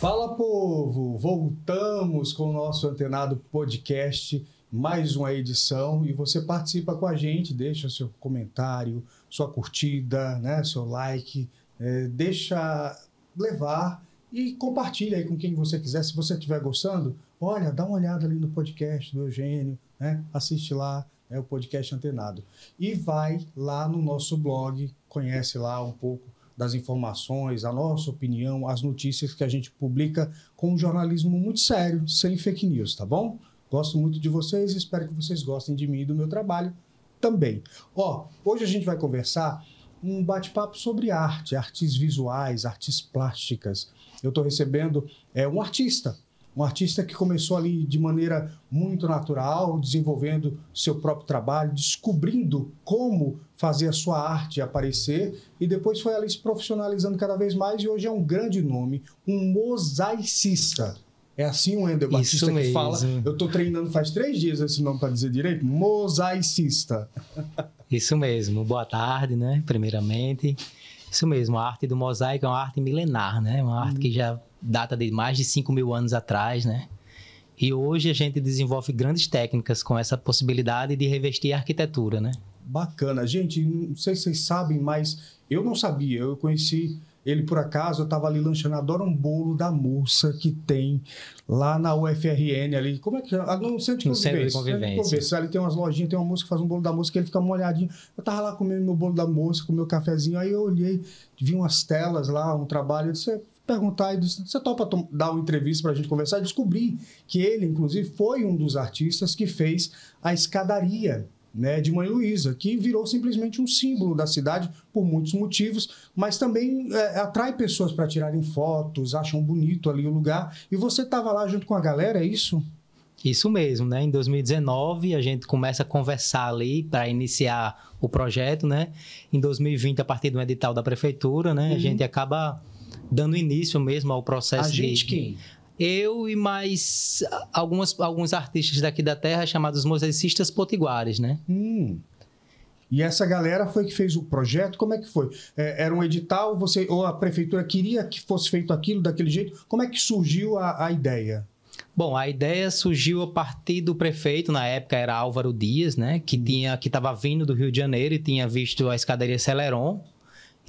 Fala, povo! Voltamos com o nosso Antenado Podcast, mais uma edição, e você participa com a gente, deixa seu comentário, sua curtida, né, seu like, deixa levar e compartilha aí com quem você quiser. Se você estiver gostando, olha, dá uma olhada ali no podcast do Eugênio, né, assiste lá, o podcast Antenado. E vai lá no nosso blog, conhece lá um pouco das informações, a nossa opinião, as notícias que a gente publica com um jornalismo muito sério, sem fake news, tá bom? Gosto muito de vocês e espero que vocês gostem de mim e do meu trabalho também. Hoje a gente vai conversar um bate-papo sobre arte, artes visuais, artes plásticas. Eu estou recebendo um artista que começou ali de maneira muito natural, desenvolvendo seu próprio trabalho, descobrindo como fazer a sua arte aparecer e depois foi ali se profissionalizando cada vez mais e hoje é um grande nome, um mosaicista. É assim o Wender Batista que fala. Eu estou treinando faz 3 dias esse nome para dizer direito. Mosaicista. Isso mesmo. Boa tarde, né? Primeiramente. Isso mesmo. A arte do mosaico é uma arte milenar, né? Uma arte que já data de mais de 5.000 anos atrás, né? E hoje a gente desenvolve grandes técnicas com essa possibilidade de revestir a arquitetura, né? Bacana. Gente, não sei se vocês sabem, mas eu não sabia. Eu conheci ele por acaso, eu estava ali lanchando, adoro um bolo da moça que tem lá na UFRN ali. Como é que é? No Centro de Convivência. Ali tem umas lojinhas, tem uma moça que faz um bolo da moça que ele fica molhadinho. Eu estava lá comendo meu bolo da moça, com meu cafezinho, aí eu olhei, vi umas telas lá, um trabalho, eu disse, perguntar, você topa dar uma entrevista para a gente conversar? E descobri que ele, inclusive, foi um dos artistas que fez a escadaria, né, de Mãe Luísa, que virou simplesmente um símbolo da cidade por muitos motivos, mas também atrai pessoas para tirarem fotos, acham bonito ali o lugar. E você estava lá junto com a galera, é isso? Isso mesmo, né? Em 2019 a gente começa a conversar ali para iniciar o projeto, né? Em 2020, a partir do edital da prefeitura, né? A gente acaba dando início mesmo ao processo a gente quem? Eu e mais alguns artistas daqui da terra chamados mosaicistas potiguares, né? E essa galera foi que fez o projeto? Como é que foi? Era um edital, ou a prefeitura queria que fosse feito aquilo daquele jeito? Como é que surgiu a ideia? Bom, a ideia surgiu a partir do prefeito, na época era Álvaro Dias, né? Que estava vindo do Rio de Janeiro e tinha visto a escadaria Celeron.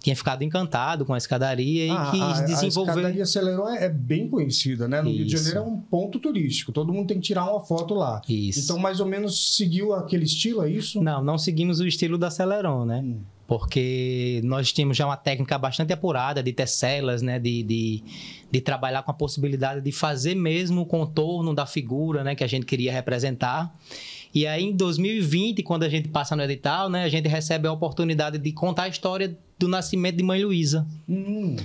Tinha ficado encantado com a escadaria e quis desenvolver... A escadaria Celeron é bem conhecida, né? No Rio de Janeiro é um ponto turístico. Todo mundo tem que tirar uma foto lá. Isso. Então, mais ou menos, seguiu aquele estilo, é isso? Não seguimos o estilo da Celeron, né? Porque nós tínhamos já uma técnica bastante apurada de tecelas, né? De trabalhar com a possibilidade de fazer mesmo o contorno da figura, né? Que a gente queria representar. E aí, em 2020, quando a gente passa no edital, né? A gente recebe a oportunidade de contar a história do nascimento de Mãe Luísa.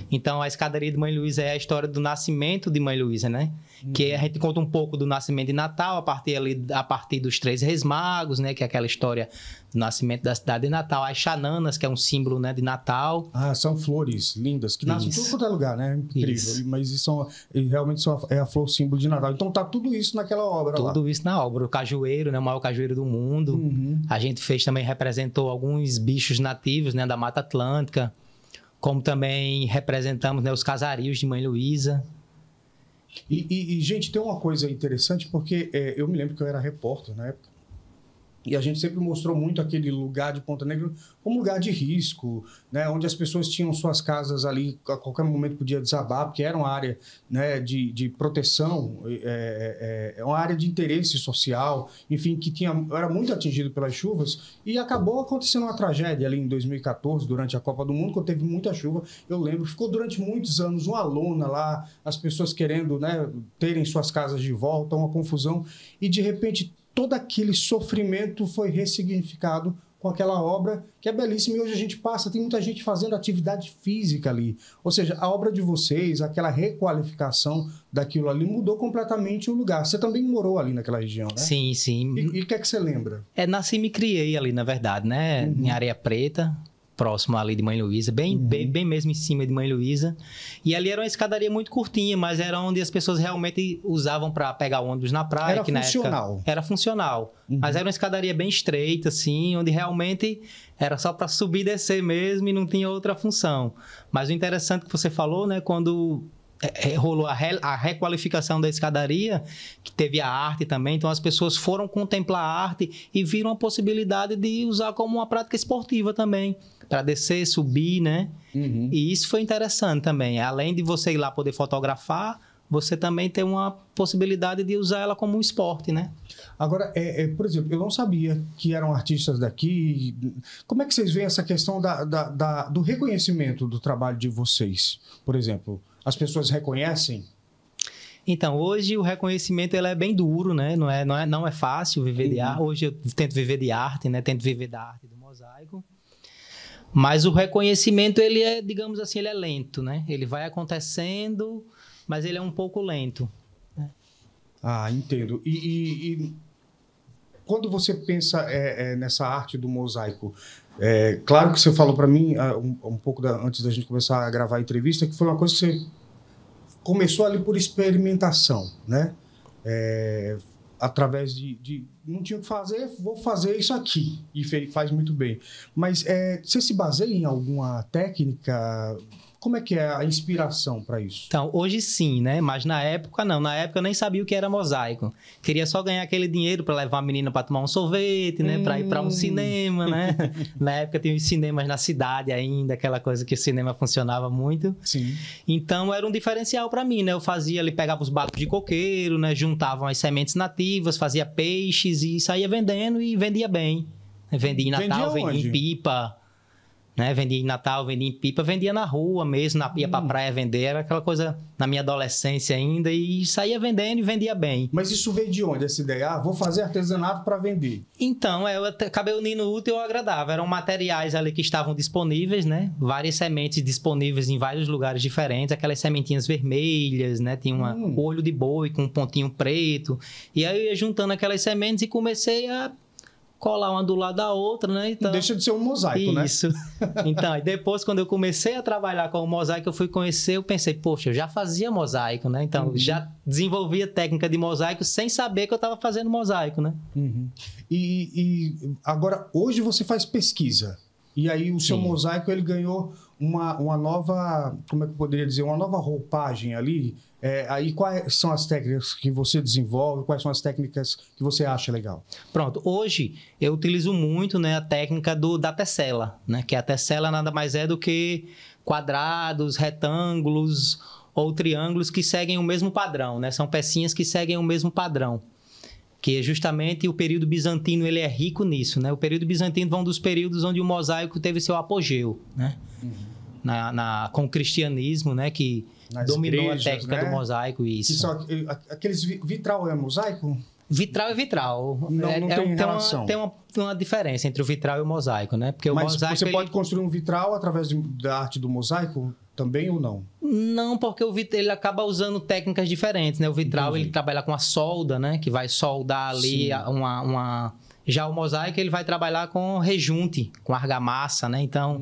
Então, a escadaria de Mãe Luísa é a história do nascimento de Mãe Luísa, né? Que a gente conta um pouco do nascimento de Natal, a partir dos 3 Reis Magos, né? Que é aquela história do nascimento da cidade de Natal. As xananas, que é um símbolo, né, de Natal. São flores lindas, que nascem em tudo quanto é lugar, né? Incrível. Isso. Mas realmente é a flor símbolo de Natal. Então, tá tudo isso naquela obra lá. Tudo isso na obra. O cajueiro, né? O maior cajueiro do mundo. A gente representou alguns bichos nativos, né? Da Mata Atlântica. Como também representamos, né, os casarios de Mãe Luísa. E, gente, tem uma coisa interessante, porque eu me lembro que eu era repórter na época, e a gente sempre mostrou muito aquele lugar de Ponta Negra como um lugar de risco, né, onde as pessoas tinham suas casas ali, a qualquer momento podia desabar, porque era uma área, né, de proteção, uma área de interesse social, enfim, que era muito atingido pelas chuvas, e acabou acontecendo uma tragédia ali em 2014, durante a Copa do Mundo, quando teve muita chuva. Eu lembro, ficou durante muitos anos uma lona lá, as pessoas querendo, né, terem suas casas de volta, uma confusão, e de repente todo aquele sofrimento foi ressignificado com aquela obra que é belíssima e hoje a gente passa, tem muita gente fazendo atividade física ali. Ou seja, a obra de vocês, aquela requalificação daquilo ali mudou completamente o lugar. Você também morou ali naquela região, né? Sim, sim. E o que é que você lembra? Nasci e me criei ali, na verdade, né? Em Areia Preta, próximo ali de Mãe Luísa, bem mesmo em cima de Mãe Luísa. E ali era uma escadaria muito curtinha, mas era onde as pessoas realmente usavam para pegar ônibus na praia. Era que funcional. Na época era funcional. Mas era uma escadaria bem estreita, assim, onde realmente era só para subir e descer mesmo e não tinha outra função. Mas o interessante que você falou, né, quando rolou a requalificação da escadaria, que teve a arte também, então as pessoas foram contemplar a arte e viram a possibilidade de usar como uma prática esportiva também, para descer, subir, né? Uhum. E isso foi interessante também. Além de você ir lá poder fotografar, você também tem uma possibilidade de usar ela como um esporte, né? Agora, por exemplo, eu não sabia que eram artistas daqui. Como é que vocês veem essa questão do reconhecimento do trabalho de vocês? Por exemplo, as pessoas reconhecem? Então, hoje o reconhecimento ele é bem duro, né? Não é fácil viver de arte. Hoje eu tento viver de arte, né? Tento viver da arte do mosaico. Mas o reconhecimento, ele é, digamos assim, ele é lento, né? Ele vai acontecendo, mas ele é um pouco lento. Né? Ah, entendo. E quando você pensa nessa arte do mosaico, claro que você falou para mim um pouco antes da gente começar a gravar a entrevista, que foi uma coisa que você começou ali por experimentação, né? Através não tinha o que fazer, vou fazer isso aqui. E faz muito bem. Mas você se baseia em alguma técnica? Como é que é a inspiração para isso? Então, hoje sim, né? Mas na época não. Na época eu nem sabia o que era mosaico. Queria só ganhar aquele dinheiro para levar a menina para tomar um sorvete, né? Para ir para um cinema, né? Na época tinha os cinemas na cidade ainda, aquela coisa que o cinema funcionava muito. Sim. Então era um diferencial para mim, né? Eu fazia ali, pegava os balcos de coqueiro, né? Juntava as sementes nativas, fazia peixes e saía vendendo e vendia bem. Vendia em Natal, vendia em pipa. Né? Vendia em Natal, vendia em pipa, vendia na rua mesmo, ia pra praia vender, era aquela coisa na minha adolescência ainda, e saía vendendo e vendia bem. Mas isso veio de onde, essa ideia? Vou fazer artesanato para vender. Então, eu acabei unindo o útil ao agradável, eram materiais ali que estavam disponíveis, né? Várias sementes disponíveis em vários lugares diferentes, aquelas sementinhas vermelhas, né? Tinha um olho de boi com um pontinho preto, e aí eu ia juntando aquelas sementes e comecei a colar uma do lado da outra, né? Então, deixa de ser um mosaico, né? Isso. Então, e depois, quando eu comecei a trabalhar com o mosaico, eu fui conhecer, eu pensei, poxa, eu já fazia mosaico, né? Então, já desenvolvia técnica de mosaico sem saber que eu estava fazendo mosaico, né? E agora, hoje você faz pesquisa. E aí o seu mosaico, ele ganhou uma nova, como é que eu poderia dizer, uma nova roupagem ali. Aí quais são as técnicas que você desenvolve, quais são as técnicas que você acha legal? Pronto, hoje eu utilizo muito, né, a técnica da tessela, né, que a tessela nada mais é do que quadrados, retângulos ou triângulos que seguem o mesmo padrão, né, são pecinhas que seguem o mesmo padrão. Que justamente o período bizantino ele é rico nisso, né? O período bizantino foi um dos períodos onde o mosaico teve seu apogeu, né? Com o cristianismo, né? Que dominou igrejas, a técnica, né, do mosaico. Isso. Aqueles vitral é mosaico? Vitral é vitral. Não tem relação. Tem uma diferença entre o vitral e o mosaico, né? Porque Mas o mosaico, você pode construir um vitral através da arte do mosaico também ou não? Não, porque o vitral ele acaba usando técnicas diferentes, né? O vitral ele trabalha com a solda, né? Que vai soldar ali Já o mosaico ele vai trabalhar com rejunte, com argamassa, né? Então,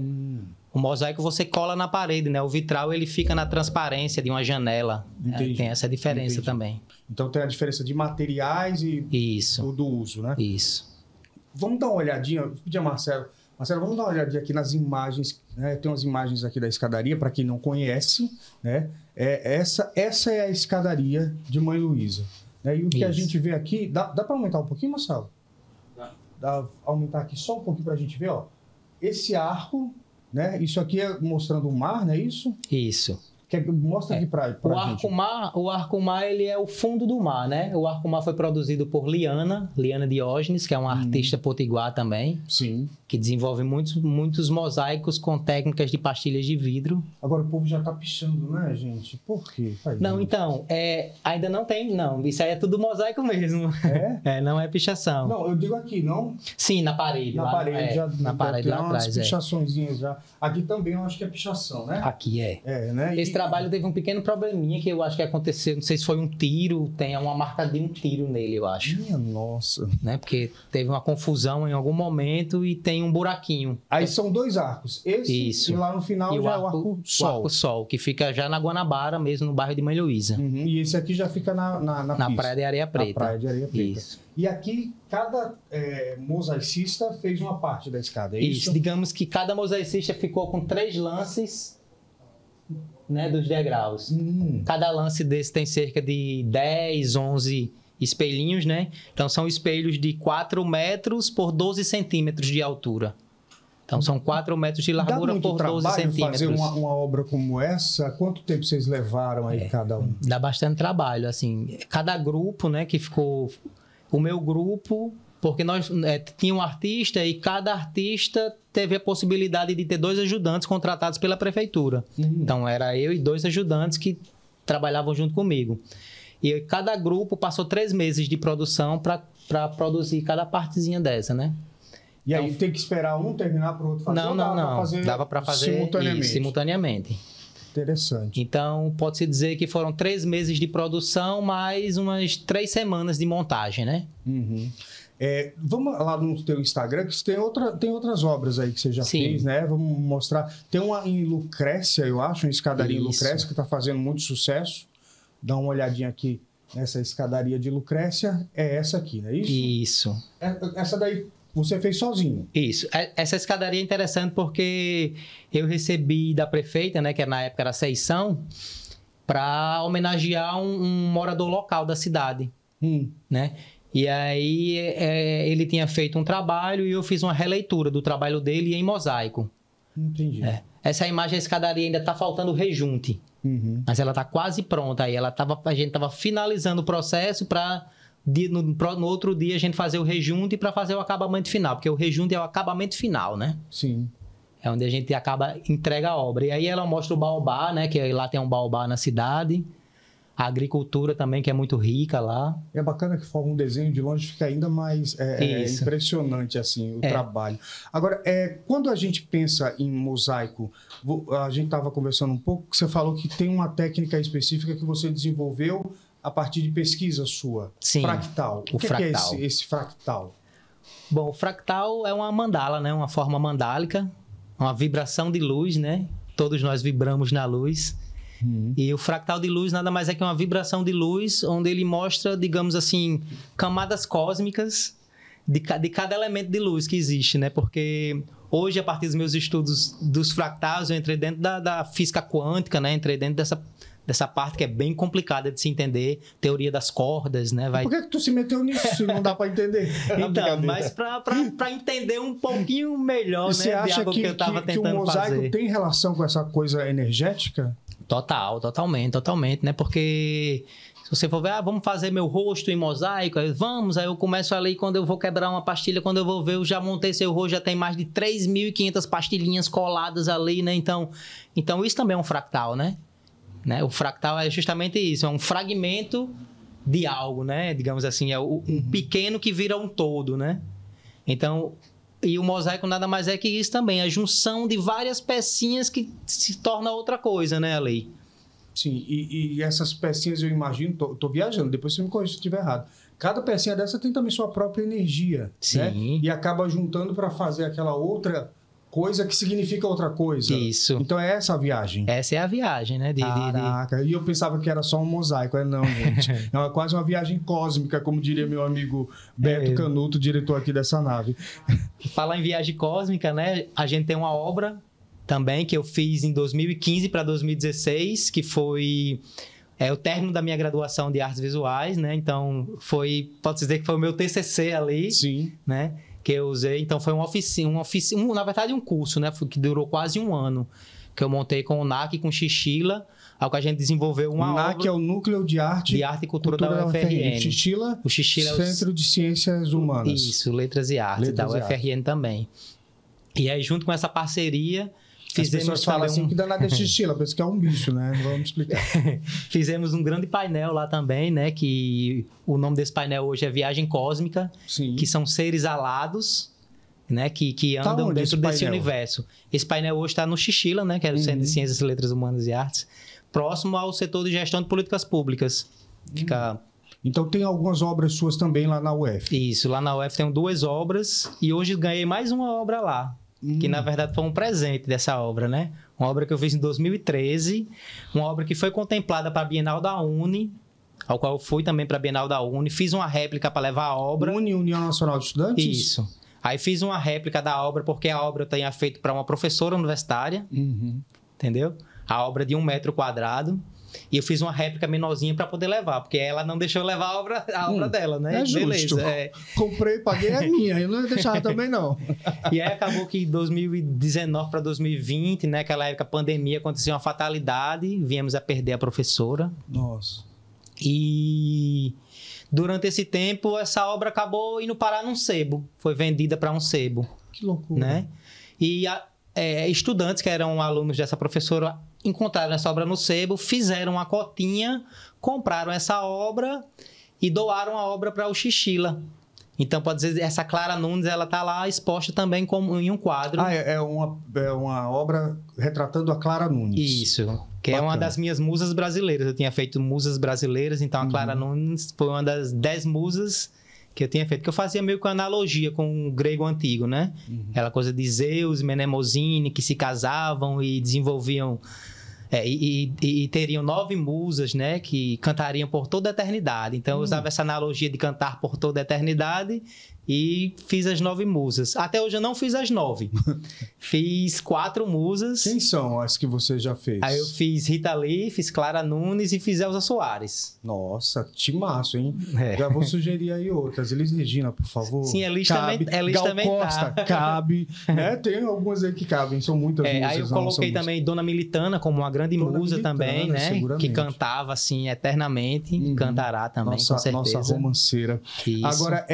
o mosaico você cola na parede, né? O vitral ele fica na transparência de uma janela. Tem essa diferença também. Então tem a diferença de materiais e do uso, né? Isso. Vamos dar uma olhadinha, vou pedir a Marcelo, vamos dar uma olhadinha aqui nas imagens, né? Tem umas imagens aqui da escadaria, para quem não conhece, né? Essa é a escadaria de Mãe Luísa. Né? E o que a gente vê aqui, dá para aumentar um pouquinho, Marcelo? Dá aumentar aqui só um pouquinho para a gente ver, ó. Esse arco, né? Isso aqui é mostrando o mar, não é isso? Isso. Mostra aqui para gente. O arco-mar, ele é o fundo do mar, né? O arco-mar foi produzido por Liana Diógenes, que é uma artista potiguar também. Sim. Que desenvolve muitos mosaicos com técnicas de pastilhas de vidro. Agora o povo já tá pichando, né, gente? Por quê? Não, então, ainda não tem, não. Isso aí é tudo mosaico mesmo. Não é pichação. Não, eu digo aqui, não? Sim, na parede. Na parede, na parede lá atrás. Pichaçõezinhas já. Aqui também eu acho que é pichação, né? Aqui né? Esse trabalho teve um pequeno probleminha que eu acho que aconteceu, não sei se foi um tiro, tem uma marca de um tiro nele, eu acho. Minha nossa. Né? Porque teve uma confusão em algum momento e tem um buraquinho. Aí são dois arcos. Esse e lá no final já é o arco sol. O arco sol, que fica já na Guanabara, mesmo no bairro de Mãe Luísa. E esse aqui já fica na Praia de Areia Preta. Na Praia de Areia Preta. Isso. E aqui, cada mosaicista fez uma parte da escada, é isso? Digamos que cada mosaicista ficou com 3 lances né, dos degraus. Cada lance desse tem cerca de 10, 11 espelhinhos, né? Então, são espelhos de 4 metros por 12 centímetros de altura. Então, são 4 metros de largura por 12 centímetros. Fazer uma obra como essa? Quanto tempo vocês levaram aí cada um? Dá bastante trabalho, assim. Cada grupo, né, que ficou... O meu grupo, porque nós tinha um artista e cada artista teve a possibilidade de ter 2 ajudantes contratados pela prefeitura. Então, era eu e 2 ajudantes que trabalhavam junto comigo. E cada grupo passou 3 meses de produção para produzir cada partezinha dessa, né? E aí tem que esperar um terminar para o outro fazer? Não. Dava para fazer simultaneamente. Interessante. Então, pode-se dizer que foram 3 meses de produção, mais umas 3 semanas de montagem, né? Vamos lá no teu Instagram, que tem outras obras aí que você já fez, né? Vamos mostrar. Tem uma em Lucrécia, eu acho, uma escadaria em Lucrécia, que está fazendo muito sucesso. Dá uma olhadinha aqui nessa escadaria de Lucrécia. É essa aqui, não é isso? Isso. Essa daí você fez sozinho? Isso. Essa escadaria é interessante porque eu recebi da prefeita, né, que na época era Seição, para homenagear um morador local da cidade, né? E aí ele tinha feito um trabalho e eu fiz uma releitura do trabalho dele em mosaico. Entendi. Essa imagem, a escadaria ainda está faltando rejunte, mas ela está quase pronta. Aí a gente estava finalizando o processo para no outro dia a gente fazer o rejunte para fazer o acabamento final, porque o rejunte é o acabamento final, né? Sim. É onde a gente entrega a obra. E aí ela mostra o baobá, né? Que lá tem um baobá na cidade. A agricultura também, que é muito rica lá. É bacana que forma um desenho de longe, fica ainda mais impressionante assim o trabalho. Agora, quando a gente pensa em mosaico, a gente estava conversando um pouco, que você falou que tem uma técnica específica que você desenvolveu a partir de pesquisa sua. Sim. Fractal. O que é esse fractal? Bom, o fractal é uma mandala, né? Uma forma mandálica, uma vibração de luz, né? Todos nós vibramos na luz. E o fractal de luz nada mais é que uma vibração de luz, onde ele mostra, digamos assim, camadas cósmicas de cada elemento de luz que existe, né? Porque hoje, a partir dos meus estudos dos fractais, eu entrei dentro da física quântica, né? Entrei dentro dessa parte que é bem complicada de se entender, teoria das cordas, né? Por que tu se meteu nisso se não dá para entender? Então, mas para entender um pouquinho melhor, você acha que eu tava tentando que o mosaico fazer. Tem relação com essa coisa energética? Totalmente, né? Porque se você for ver, vamos fazer meu rosto em mosaico, aí eu começo ali, quando eu vou quebrar uma pastilha, quando eu vou ver, eu já montei seu rosto, já tem mais de 3.500 pastilhinhas coladas ali, né? Então isso também é um fractal, né? O fractal é justamente isso, é um fragmento de algo, né? Digamos assim, é um pequeno que vira um todo, né? Então, e o mosaico nada mais é que isso também, a junção de várias pecinhas que se torna outra coisa, né, Ali? Sim, e essas pecinhas eu imagino, tô viajando, depois você me corrija se estiver errado. Cada pecinha dessa tem também sua própria energia, sim, né? E acaba juntando para fazer aquela outra coisa que significa outra coisa. Isso. Então é essa a viagem. Essa é a viagem, né? Caraca, e eu pensava que era só um mosaico. Não, gente. É quase uma viagem cósmica, como diria meu amigo Beto Canuto, diretor aqui dessa nave. Falar em viagem cósmica, né? A gente tem uma obra também que eu fiz em 2015 para 2016, que foi o término da minha graduação de artes visuais, né? Então, pode-se dizer que foi o meu TCC ali. Sim. Né? Que eu usei. Então, foi uma oficina, na verdade, um curso, né? Que durou quase 1 ano, que eu montei com o NAC e com Xixila, ao que a gente desenvolveu uma obra... O NAC é o Núcleo de Arte e Cultura da UFRN. O Xixila é o Centro de Ciências Humanas. Isso, Letras e Artes, da UFRN também. E aí, junto com essa parceria... As pessoas falam assim que danada é xixila, pensa que é um bicho, né? Vamos explicar. Fizemos um grande painel lá também, né? Que o nome desse painel hoje é Viagem Cósmica, sim, que são seres alados, né? Que andam dentro desse universo. Esse painel hoje está no Xixila, né? Que é o Centro de Ciências, Letras Humanas e Artes, próximo ao setor de gestão de políticas públicas. Fica... Então tem algumas obras suas também lá na UF. Isso, lá na UF tem 2 obras e hoje ganhei mais uma obra lá. Que, na verdade, foi um presente dessa obra, né? Uma obra que eu fiz em 2013, uma obra que foi contemplada para a Bienal da Uni, ao qual eu fui também para a Bienal da Uni, fiz uma réplica para levar a obra. União Nacional de Estudantes? Isso. Aí fiz uma réplica da obra, porque a obra eu tinha feito para uma professora universitária, entendeu? a obra de 1 metro quadrado. E eu fiz uma réplica menorzinha para poder levar, porque ela não deixou eu levar a obra dela, né? É justo. Beleza. Comprei, paguei, é minha. Eu não ia deixar também, não. E aí acabou que em 2019 para 2020, né? Aquela época, pandemia, aconteceu uma fatalidade. Viemos a perder a professora. Nossa. E durante esse tempo, essa obra acabou indo parar num sebo. Foi vendida para um sebo. Que loucura. Né? E estudantes que eram alunos dessa professora encontraram essa obra no sebo, fizeram uma cotinha, compraram essa obra e doaram a obra para o Xixila. Então, pode dizer, essa Clara Nunes, ela está lá exposta também em um quadro. É uma obra retratando a Clara Nunes. Isso, que Bacana. É uma das minhas musas brasileiras. Eu tinha feito musas brasileiras, então a Clara Nunes foi uma das 10 musas que eu tinha feito, que eu fazia meio que analogia com o grego antigo, né? Aquela coisa de Zeus e Mnemosine, que se casavam e desenvolviam... E teriam 9 musas, né? Que cantariam por toda a eternidade. Então, eu usava essa analogia de cantar por toda a eternidade e fiz as 9 musas. Até hoje eu não fiz as 9. Fiz 4 musas. Quem são as que você já fez? Aí eu fiz Rita Lee, fiz Clara Nunes e fiz Elza Soares. Nossa, timaço, hein? Já vou sugerir aí outras. Elis Regina, por favor. Sim, Elis cabe. Gal também Costa, tá. Cabe. Né? Tem algumas aí que cabem, são muitas musas. Aí eu coloquei também Dona Militana como uma grande musa também, né? Que cantava assim eternamente. Cantará também, com certeza. Nossa romanceira. Isso. Agora,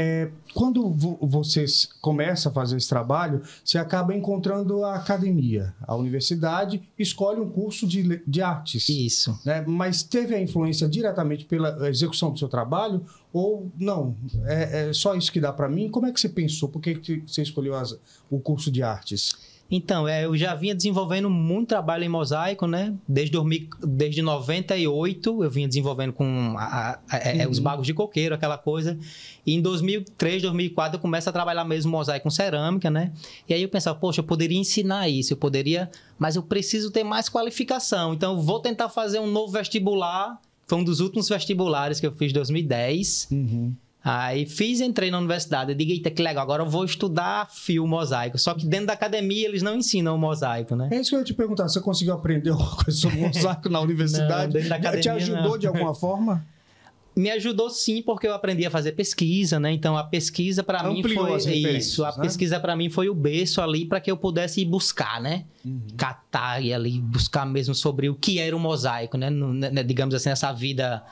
quando você começa a fazer esse trabalho, você acaba encontrando a academia, a universidade, escolhe um curso de artes. Isso. Né? Mas teve a influência diretamente pela execução do seu trabalho ou não? É só isso que dá para mim? Como é que você pensou? Por que você escolheu o curso de artes? Então, eu já vinha desenvolvendo muito trabalho em mosaico, né? Desde 98 eu vinha desenvolvendo com os bagos de coqueiro, aquela coisa. E em 2003, 2004 eu começo a trabalhar mesmo mosaico com cerâmica, né? E aí eu pensava, poxa, eu poderia ensinar isso, mas eu preciso ter mais qualificação. Então, eu vou tentar fazer um novo vestibular. Foi um dos últimos vestibulares que eu fiz em 2010. Aí entrei na universidade, eu digo, eita, que legal, agora eu vou estudar fio mosaico. Só que dentro da academia eles não ensinam o mosaico, né? É isso que eu ia te perguntar, você conseguiu aprender alguma coisa sobre mosaico na universidade? Não, dentro da academia, te ajudou de alguma forma? Me ajudou sim, porque eu aprendi a fazer pesquisa, né? Então a pesquisa para mim foi isso. A pesquisa para mim foi o berço ali para que eu pudesse ir buscar, né? Catar e ali buscar mesmo sobre o que era o mosaico, né? Digamos assim, essa vida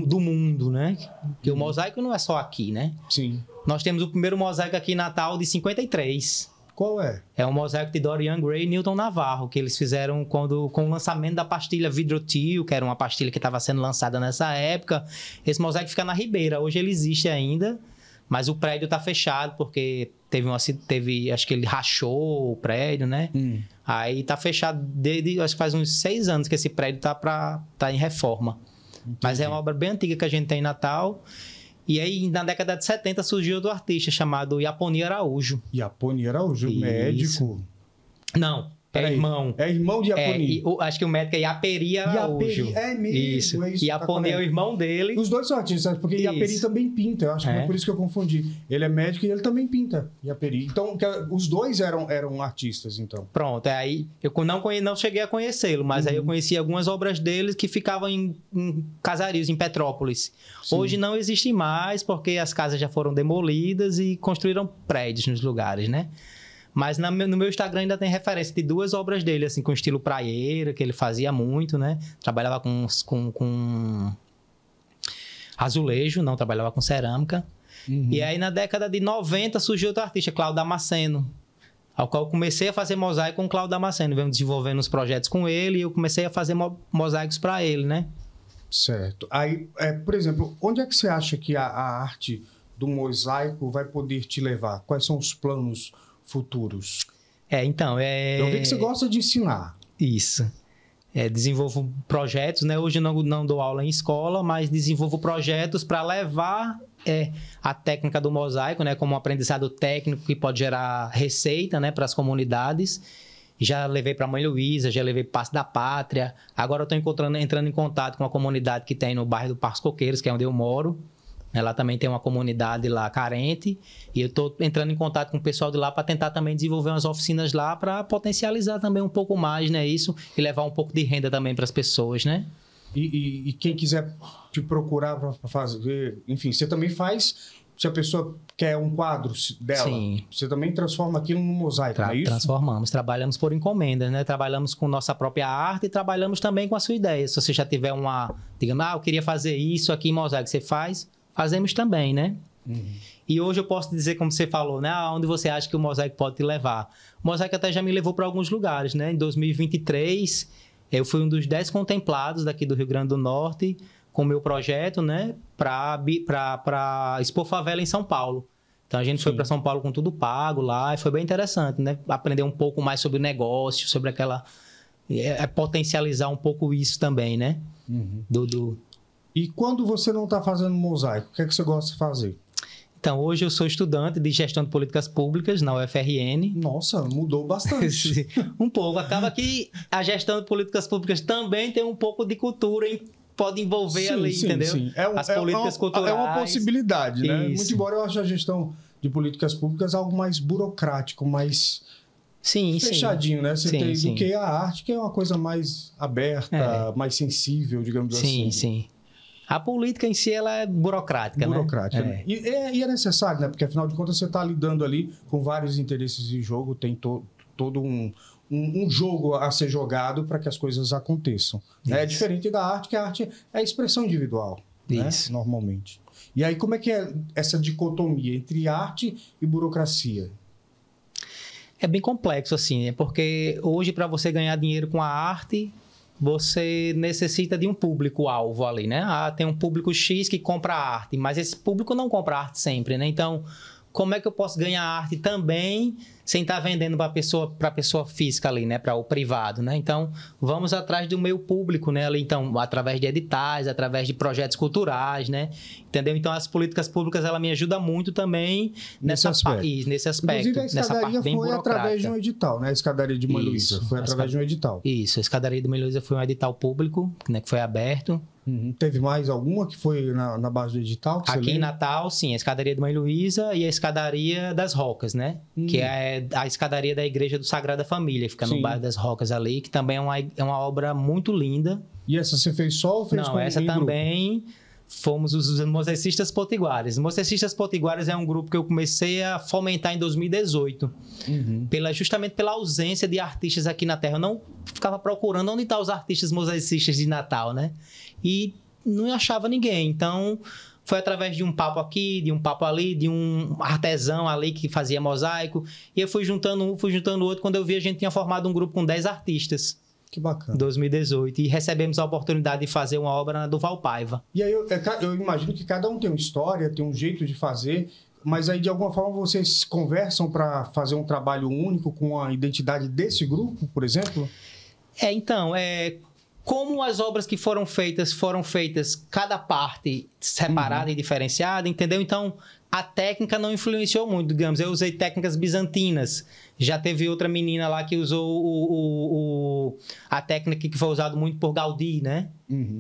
do mundo, né? Porque o mosaico não é só aqui, né? Sim. Nós temos o primeiro mosaico aqui em Natal de 53. Qual é? É um mosaico de Dorian Gray e Newton Navarro, que eles fizeram com o lançamento da pastilha Vidrotil, que era uma pastilha que estava sendo lançada nessa época. Esse mosaico fica na Ribeira. Hoje ele existe ainda, mas o prédio está fechado porque acho que ele rachou o prédio, né? Aí está fechado acho que faz uns 6 anos que esse prédio tá em reforma. Entendi. Mas é uma obra bem antiga que a gente tem em Natal. E aí, na década de 70, surgiu outro artista chamado Iaponi Araújo. Iaponi Araújo, médico? Não, irmão. É irmão de Iaponi. Acho que o médico é Iaperi Araújo. É mesmo. Isso. Iaponi é o irmão dele. Os dois são artistas, porque Iaperi também pinta. Eu acho que é por isso que eu confundi. Ele é médico e ele também pinta, Iaperi. Então, os dois eram artistas, então. Pronto, aí eu não cheguei a conhecê-lo, mas aí eu conheci algumas obras dele que ficavam em casarios, em Petrópolis. Sim. Hoje não existe mais, porque as casas já foram demolidas e construíram prédios nos lugares, né? Mas no meu Instagram ainda tem referência de 2 obras dele, assim, com estilo praieiro, que ele fazia muito, né? Trabalhava com azulejo, não trabalhava com cerâmica. E aí, na década de 90, surgiu outro artista, Cláudio Damasceno, ao qual eu comecei a fazer mosaico com o Cláudio Damasceno. Venho desenvolvendo uns projetos com ele e eu comecei a fazer mosaicos para ele, né? Certo. Aí, por exemplo, onde é que você acha que a arte do mosaico vai poder te levar? Quais são os planos futuros? Eu vi que você gosta de ensinar. Isso. Desenvolvo projetos, né? Hoje não dou aula em escola, mas desenvolvo projetos para levar a técnica do mosaico, né? Como um aprendizado técnico que pode gerar receita, né? Para as comunidades. Já levei para a Mãe Luísa, já levei para o Passo da Pátria. Agora eu estou entrando em contato com a comunidade que tem no bairro do Parque Coqueiros, que é onde eu moro, Lá também tem uma comunidade lá carente e eu estou entrando em contato com o pessoal de lá para tentar também desenvolver umas oficinas lá para potencializar também um pouco mais, né, isso, e levar um pouco de renda também para as pessoas, né? E quem quiser te procurar para fazer, enfim, você também faz, se a pessoa quer um quadro dela, sim, você também transforma aquilo num mosaico, não é isso? Transformamos, trabalhamos por encomenda, né? Trabalhamos com nossa própria arte e trabalhamos também com a sua ideia. Se você já tiver digamos, eu queria fazer isso aqui em mosaico, você faz, fazemos também, né? Uhum. E hoje eu posso dizer, como você falou, né? Onde você acha que o mosaico pode te levar? O mosaico até já me levou para alguns lugares, né? Em 2023, eu fui um dos 10 contemplados daqui do Rio Grande do Norte com o meu projeto, né? Para expor favela em São Paulo. Então, a gente foi para São Paulo com tudo pago lá e foi bem interessante, né? Aprender um pouco mais sobre negócio, sobre aquela... potencializar um pouco isso também, né? Uhum. E quando você não está fazendo mosaico, o que é que você gosta de fazer? Então, hoje eu sou estudante de gestão de políticas públicas na UFRN. Nossa, mudou bastante. Um pouco. Acaba que a gestão de políticas públicas também tem um pouco de cultura, pode envolver ali, entendeu? Sim. As políticas culturais. É uma possibilidade, né? Isso. Muito embora eu ache a gestão de políticas públicas algo mais burocrático, mais fechadinho, né? Você tem do que a arte, que é uma coisa mais aberta, mais sensível, digamos assim. Sim. A política em si, ela é burocrática, né? E é necessário, né? Porque, afinal de contas, você está lidando ali com vários interesses em jogo, tem todo um jogo a ser jogado para que as coisas aconteçam. Né? É diferente da arte, que a arte é a expressão individual, né? Normalmente. E aí, como é que é essa dicotomia entre arte e burocracia? É bem complexo, assim, né? Porque hoje, para você ganhar dinheiro com a arte, você necessita de um público-alvo ali, né? Tem um público X que compra arte, mas esse público não compra arte sempre, né? Então, como é que eu posso ganhar arte também sem estar vendendo para a pessoa física ali, né? Para o privado, né? Então, vamos atrás do meu público, né? Ali, então, através de editais, através de projetos culturais, né? Entendeu? Então, as políticas públicas, ela me ajuda muito também nesse aspecto. Inclusive, a escadaria foi através de um edital, né? A escadaria de Mãe Luísa foi através de um edital. Isso, a escadaria de Mãe Luísa foi um edital público, né? Que foi aberto. Teve mais alguma que foi na base do edital? Aqui em Natal, sim, a escadaria de Mãe Luísa e a escadaria das Rocas, né? Que é a escadaria da Igreja do Sagrada Família, fica no bairro das Rocas ali, que também é uma obra muito linda. E essa você fez só ou fez com essa também fomos os Mosaícistas Potiguares. Os Mosaícistas Potiguares é um grupo que eu comecei a fomentar em 2018, justamente pela ausência de artistas aqui na Terra. Eu não ficava procurando onde estão os artistas mosaicistas de Natal, né? E não achava ninguém. Então, foi através de um papo aqui, de um papo ali, de um artesão ali que fazia mosaico. E eu fui juntando um, fui juntando outro. Quando eu vi, a gente tinha formado um grupo com 10 artistas. Que bacana. Em 2018. E recebemos a oportunidade de fazer uma obra do Valpaiva. E aí, eu imagino que cada um tem uma história, tem um jeito de fazer, mas aí, de alguma forma, vocês conversam para fazer um trabalho único com a identidade desse grupo, por exemplo? Então, como as obras que foram feitas cada parte separada e diferenciada, entendeu? Então, a técnica não influenciou muito, digamos. Eu usei técnicas bizantinas. Já teve outra menina lá que usou a técnica que foi usada muito por Gaudí, né?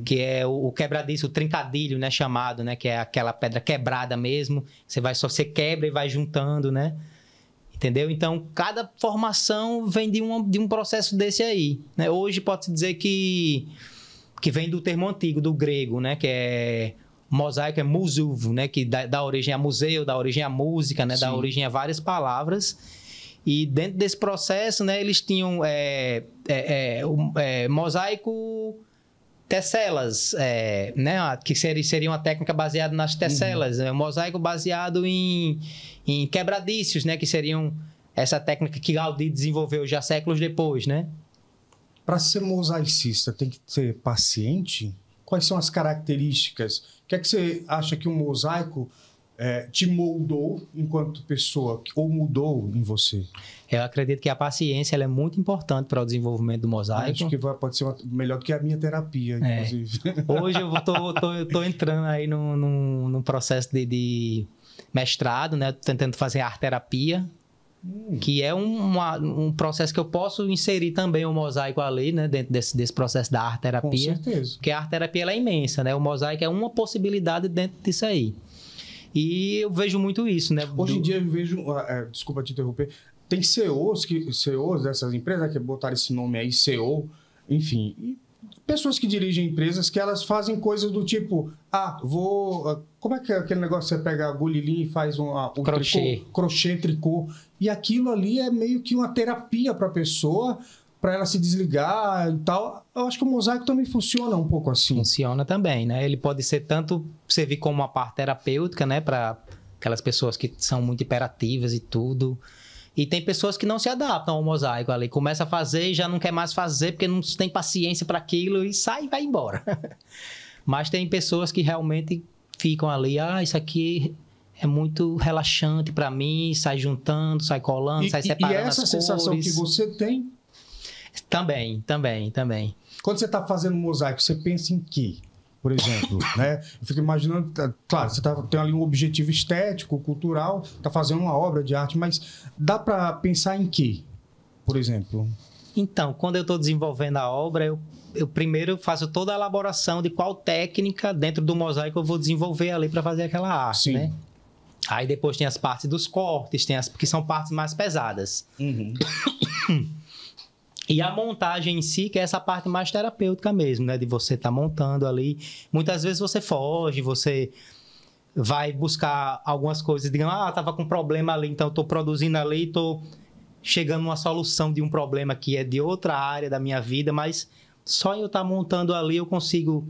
Que é o quebradiço, o trincadilho, né? Chamado, né? Que é aquela pedra quebrada mesmo. Você quebra e vai juntando, né? Entendeu? Então, cada formação vem de um processo desse aí, né? Hoje pode-se dizer que vem do termo antigo, do grego, né? Que é... Mosaico é musuvo, né? Que dá origem a museu, dá origem à música, né? Dá origem a várias palavras. E dentro desse processo, né? Eles tinham mosaico tesselas, né? Que seria uma técnica baseada nas tesselas. Mosaico baseado em quebradícios, né? Que seriam essa técnica que Gaudí desenvolveu já séculos depois, né? Para ser mosaicista, tem que ser paciente? Quais são as características? O que é que você acha que o mosaico te moldou enquanto pessoa, ou mudou em você? Eu acredito que a paciência ela é muito importante para o desenvolvimento do mosaico. Acho que pode ser melhor do que a minha terapia, inclusive. Hoje eu tô entrando aí num processo de mestrado, né? Tentando fazer arte-terapia, que é um processo que eu posso inserir também o mosaico ali, né? Dentro desse processo da arte-terapia. Com certeza. Porque a arte-terapia ela é imensa, né? O mosaico é uma possibilidade dentro disso aí. E eu vejo muito isso, né? Hoje em dia eu vejo, desculpa te interromper, tem CEOs dessas empresas, que botaram esse nome aí, CEO, enfim, e pessoas que dirigem empresas que elas fazem coisas do tipo, como é que é aquele negócio que você pega a agulha e faz um crochê. Crochê, tricô, e aquilo ali é meio que uma terapia para a pessoa, para ela se desligar e tal. Eu acho que o mosaico também funciona um pouco assim. Funciona também, né? Ele pode ser tanto servir como uma parte terapêutica, né? Para aquelas pessoas que são muito hiperativas e tudo. E tem pessoas que não se adaptam ao mosaico ali. Começa a fazer e já não quer mais fazer porque não tem paciência para aquilo e sai e vai embora. Mas tem pessoas que realmente ficam ali, isso aqui é muito relaxante para mim, sai juntando, sai colando, sai separando as cores. E essa sensação que você tem? Também. Quando você está fazendo mosaico, você pensa em quê? Por exemplo, né? Eu fico imaginando, claro, você tem ali um objetivo estético, cultural, está fazendo uma obra de arte, mas dá para pensar em quê, por exemplo? Então, quando eu estou desenvolvendo a obra, eu primeiro faço toda a elaboração de qual técnica dentro do mosaico eu vou desenvolver ali para fazer aquela arte, Sim. né? Aí depois tem as partes dos cortes, que são partes mais pesadas. Uhum. E a montagem em si, que é essa parte mais terapêutica mesmo, né? De você estar montando ali. Muitas vezes você foge, você vai buscar algumas coisas. Digamos, estava com problema ali, então estou produzindo ali, estou chegando a uma solução de um problema que é de outra área da minha vida, mas só eu estar montando ali eu consigo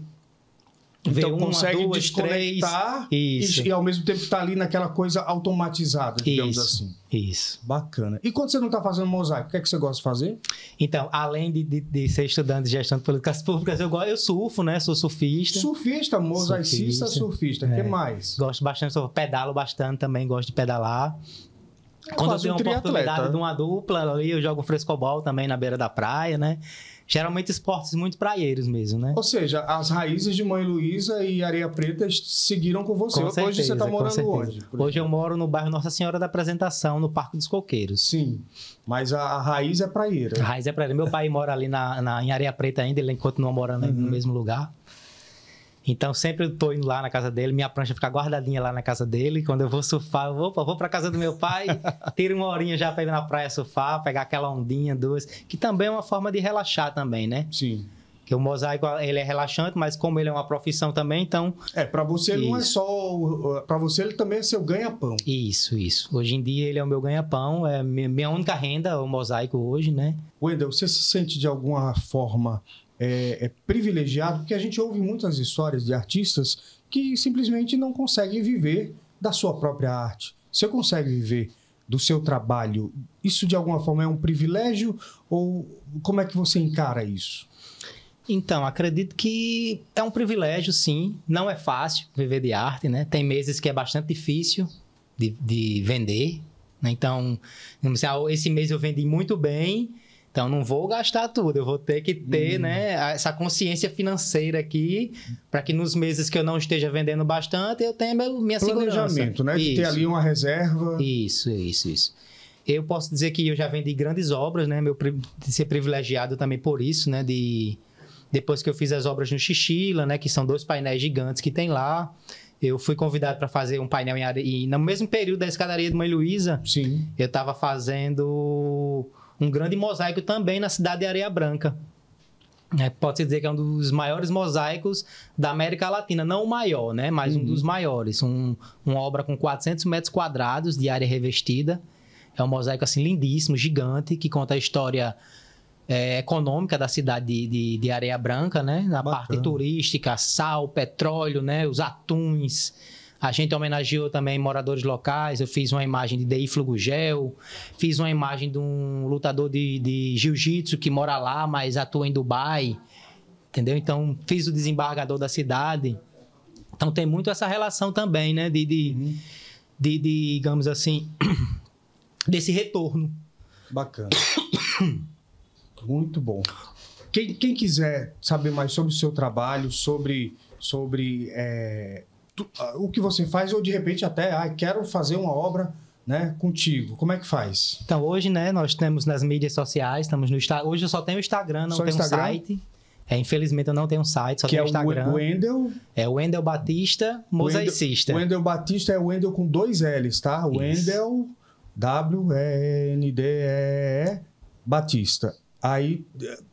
ver então, consegue desconectar e ao mesmo tempo estar ali naquela coisa automatizada, digamos assim. Isso. Bacana. E quando você não está fazendo mosaico, o que é que você gosta de fazer? Então, além de ser estudante de gestão de políticas públicas, eu surfo, né? Sou surfista. Surfista, mosaicista, surfista. O que mais? Gosto bastante, pedalo bastante também, gosto de pedalar. Quando eu tenho uma oportunidade de uma dupla ali, eu jogo frescobol também na beira da praia, né? Geralmente esportes muito praieiros mesmo, né? Ou seja, as raízes de Mãe Luísa e Areia Preta seguiram com você. Com certeza, hoje você está morando onde? Hoje eu moro no bairro Nossa Senhora da Apresentação, no Parque dos Coqueiros. Sim, mas a raiz é praieira. A raiz é praieira. Meu pai mora ali em Areia Preta ainda, ele continua morando no mesmo lugar. Então, sempre eu tô indo lá na casa dele, minha prancha fica guardadinha lá na casa dele. Quando eu vou surfar, eu vou pra casa do meu pai, tiro uma horinha já pra ir na praia surfar, pegar aquela ondinha, duas, que também é uma forma de relaxar também, né? Sim. Porque o mosaico, ele é relaxante, mas como ele é uma profissão também, então... Pra você não é só... Pra você ele também é seu ganha-pão. Isso. Hoje em dia ele é o meu ganha-pão, é minha única renda, o mosaico hoje, né? Wendel, você se sente de alguma forma... privilegiado, porque a gente ouve muitas histórias de artistas que simplesmente não conseguem viver da sua própria arte. Você consegue viver do seu trabalho? Isso de alguma forma é um privilégio ou como é que você encara isso? Então, acredito que é um privilégio, sim. Não é fácil viver de arte, né? Tem meses que é bastante difícil de vender, né? Então, esse mês eu vendi muito bem. Então, não vou gastar tudo, eu vou ter que ter né, essa consciência financeira aqui para que nos meses que eu não esteja vendendo bastante, eu tenha minha segurança. Planejamento, né? De ter ali uma reserva. Isso. Eu posso dizer que eu já vendi grandes obras, né? De ser privilegiado também por isso, né? Depois que eu fiz as obras no Xixila, né? Que são 2 painéis gigantes que tem lá. Eu fui convidado para fazer um painel e no mesmo período da escadaria de Mãe Luísa, sim, eu estava fazendo... um grande mosaico também na cidade de Areia Branca. Pode-se dizer que é um dos maiores mosaicos da América Latina. Não o maior, né? Mas um dos maiores. Uma obra com 400 metros quadrados de área revestida. É um mosaico assim, lindíssimo, gigante, que conta a história econômica da cidade de Areia Branca, né? Na parte turística, sal, petróleo, né? Os atuns. A gente homenageou também moradores locais. Eu fiz uma imagem de Deífilo Gugel, fiz uma imagem de um lutador de jiu-jitsu que mora lá, mas atua em Dubai, entendeu? Então, fiz o desembargador da cidade. Então, tem muito essa relação também, né? Digamos assim, desse retorno. Bacana. Muito bom. Quem quiser saber mais sobre o seu trabalho, sobre o que você faz, ou de repente até quero fazer uma obra, né, contigo. Como é que faz? Então, hoje, né, nós temos nas mídias sociais, estamos no Instagram. Hoje eu só tenho o Instagram, não tenho um site. Infelizmente eu não tenho um site, só tenho Instagram. O Wendel? É o Wendel Batista, mosaicista. O Wendel Batista é o Wendel com 2 L's, tá? O Wendel, W-E-N-D-E-E, Batista. Aí,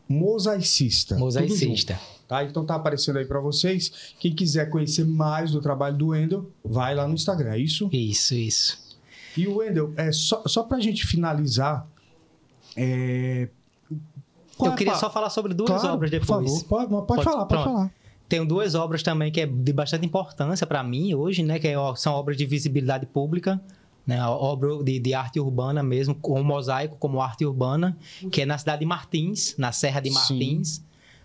mosaicista. Mosaicista. Tá? Então tá aparecendo aí para vocês. Quem quiser conhecer mais do trabalho do Wendel, vai lá no Instagram, é isso? Isso. E o Wendel, só pra gente finalizar, eu queria só falar sobre duas obras depois. Por favor, pode falar. Tenho 2 obras também que é de bastante importância para mim hoje, né? Que são obras de visibilidade pública, né? A obra de arte urbana mesmo, com mosaico como arte urbana, que é na cidade de Martins, na Serra de Martins. Sim.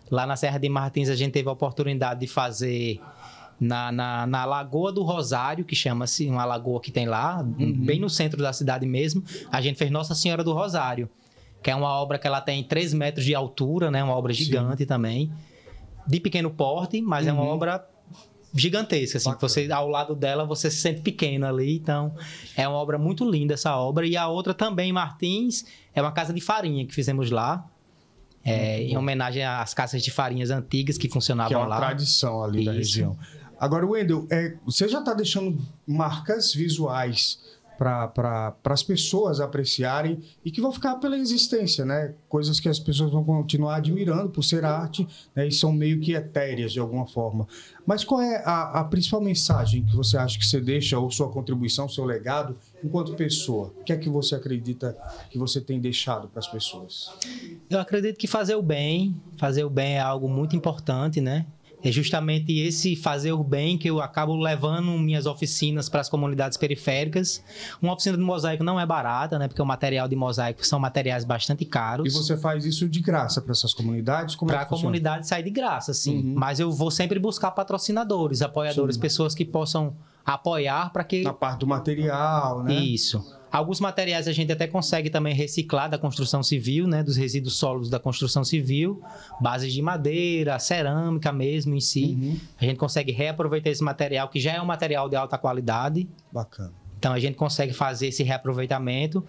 Lá na Serra de Martins a gente teve a oportunidade de fazer na Lagoa do Rosário, que chama-se, uma lagoa que tem lá, bem no centro da cidade mesmo. A gente fez Nossa Senhora do Rosário, que é uma obra que ela tem 3 metros de altura, né? Uma obra gigante também, de pequeno porte, mas é uma obra gigantesca, assim, você, ao lado dela você se sente pequeno ali, então é uma obra muito linda essa obra. E a outra também em Martins é uma casa de farinha que fizemos lá, em homenagem às casas de farinhas antigas que funcionavam lá. Que é uma tradição ali da região. Agora, Wendel, você já está deixando marcas visuais para as pessoas apreciarem e que vão ficar pela existência, né? Coisas que as pessoas vão continuar admirando por ser arte, né? E são meio que etéreas de alguma forma. Mas qual é a principal mensagem que você acha que você deixa, ou sua contribuição, seu legado, enquanto pessoa? O que é que você acredita que você tem deixado para as pessoas? Eu acredito que fazer o bem é algo muito importante, né? É justamente esse fazer o bem que eu acabo levando minhas oficinas para as comunidades periféricas. Uma oficina de mosaico não é barata, né? Porque o material de mosaico são materiais bastante caros. E você faz isso de graça para essas comunidades? Para a comunidade sai de graça, sim. Mas eu vou sempre buscar patrocinadores, apoiadores, pessoas que possam apoiar para que... Na parte do material, né? Isso. Alguns materiais a gente até consegue também reciclar da construção civil, né? Dos resíduos sólidos da construção civil, bases de madeira, cerâmica mesmo em si. A gente consegue reaproveitar esse material, que já é um material de alta qualidade. Bacana. Então a gente consegue fazer esse reaproveitamento,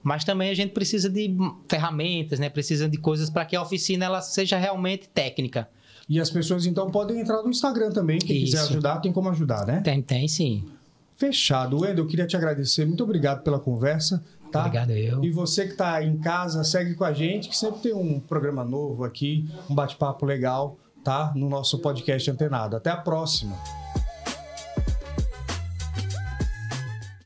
mas também a gente precisa de ferramentas, né? Precisa de coisas para que a oficina ela seja realmente técnica. E as pessoas então podem entrar no Instagram também, quem quiser ajudar, tem como ajudar, né? Tem sim. Fechado. Wendel, eu queria te agradecer. Muito obrigado pela conversa. Tá? Obrigado eu. E você que está em casa, segue com a gente, que sempre tem um programa novo aqui, um bate-papo legal, tá? No nosso podcast Antenado. Até a próxima.